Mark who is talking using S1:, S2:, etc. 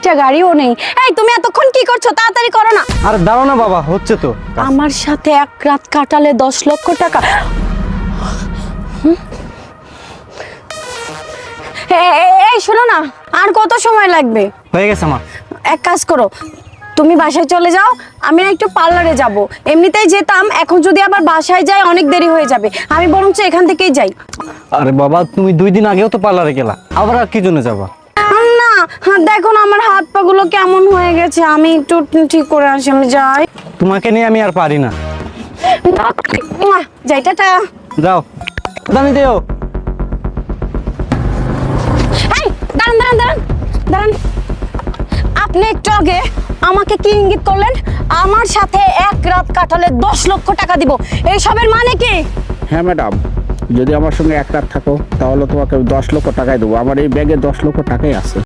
S1: একটা গাড়িও নেই। এই তুমি এতক্ষণ কি করছো? তাড়াতাড়ি করো না।
S2: আরে দাঁড়াও না বাবা, হচ্ছে তো।
S1: আমার সাথে এক রাত কাটালে 10 লক্ষ টাকা। এই শোনো না, আর কত সময় লাগবে?
S2: হয়ে গেছে মা।
S1: এক কাজ করো, তুমি বাসায় চলে যাও, আমি না একটু পার্লারে যাব। এমনিতেই যেতাম, এখন যদি আবার বাসায় যাই অনেক দেরি হয়ে যাবে। আমি বরঞ্চ এখান থেকেই যাই।
S2: আরে বাবা, তুমি 2 দিন আগেও তো পার্লারে গেলা, আবার আর কি জন্য যাবা?
S1: না, দেখো না আমার হাত পা গুলো কেমন হয়ে গেছে, আমি একটু ঠিক করে আসি। আমি যাই।
S2: তোমাকে নিয়ে আমি আর পারি না।
S1: যাই, টাটা।
S2: যাও, দামি দেও।
S1: এই দাঁড়ান দাঁড়ান দাঁড়ান দাঁড়ান, আপনি একটু আগে আমাকে কি ইঙ্গিত করলেন? আমার সাথে এক রাত কাটালে 10 লক্ষ টাকা দিব, এইসবের মানে কি?
S3: হ্যাঁ ম্যাডাম, যদি আমার সঙ্গে এক রাত থাকো তাহলে তোমাকে 10 লক্ষ টাকাই দেবো। আমার এই ব্যাগে 10 লক্ষ টাকাই আছে।